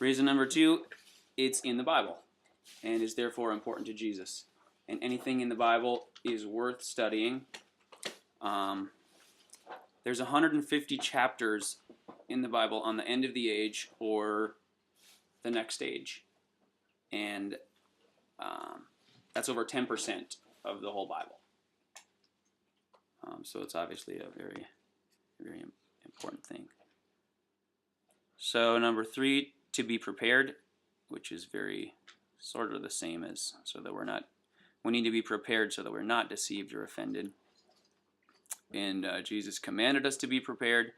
Reason number 2, it's in the Bible and is therefore important to Jesus. And anything in the Bible is worth studying. There's 150 chapters in the Bible on the end of the age or the next age. And that's over 10% of the whole Bible. So it's obviously a very, very important thing. So number 3, to be prepared, which is very sort of the same as so that we need to be prepared so that we're not deceived or offended. And Jesus commanded us to be prepared.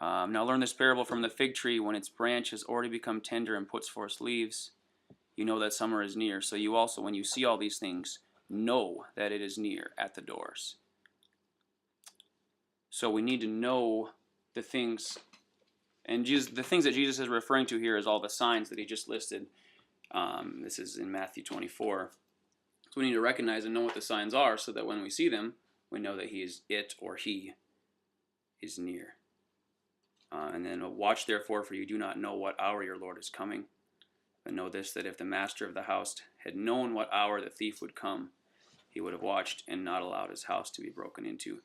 Now learn this parable from the fig tree. When its branch has already become tender and puts forth leaves, you know that summer is near. So you also, when you see all these things, know that it is near at the doors. So we need to know the things, and the things that Jesus is referring to here is all the signs that he just listed. This is in Matthew 24. So we need to recognize and know what the signs are so that when we see them, we know that he is near. And then watch therefore, for you do not know what hour your Lord is coming. But know this, that if the master of the house had known what hour the thief would come, he would have watched and not allowed his house to be broken into.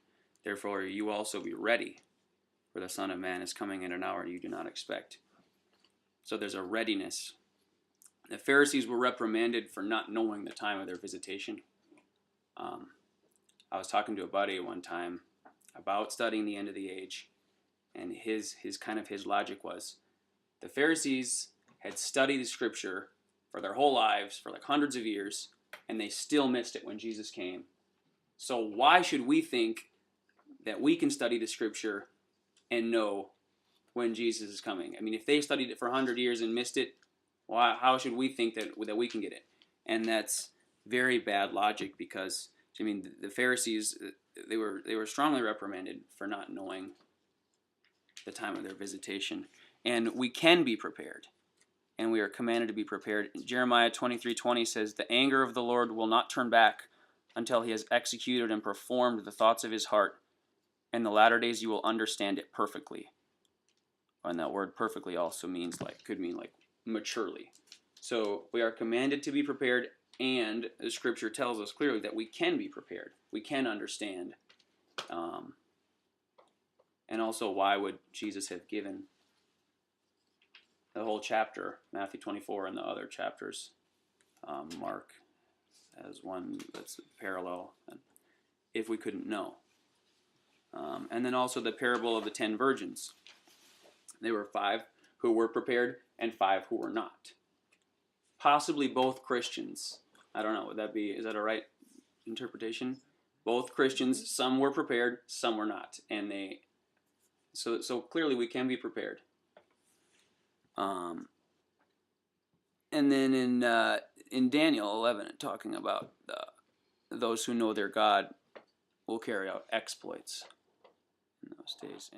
Therefore you also be ready, for the Son of Man is coming at an hour you do not expect. So there's a readiness. The Pharisees were reprimanded for not knowing the time of their visitation. I was talking to a buddy one time about studying the end of the age, and his logic was, the Pharisees had studied the Scripture for their whole lives, for like hundreds of years, and they still missed it when Jesus came. So why should we think that we can study the Scripture and know when Jesus is coming? I mean, if they studied it for 100 years and missed it, how should we think that we can get it? And that's very bad logic, because I mean, the Pharisees, they were strongly reprimanded for not knowing the time of their visitation. And we can be prepared, and we are commanded to be prepared. Jeremiah 23:20 says, the anger of the Lord will not turn back until he has executed and performed the thoughts of his heart. In the latter days you will understand it perfectly. And that word perfectly also could mean maturely. So we are commanded to be prepared, and the Scripture tells us clearly that we can be prepared. We can understand. And also, why would Jesus have given the whole chapter, Matthew 24 and the other chapters, Mark as one that's parallel, if we couldn't know? And then also the parable of the 10 virgins. There were 5 who were prepared and 5 who were not. Possibly both Christians. I don't know, is that a right interpretation? Both Christians, some were prepared, some were not. And so clearly we can be prepared. And then in Daniel 11, talking about those who know their God will carry out exploits in those days.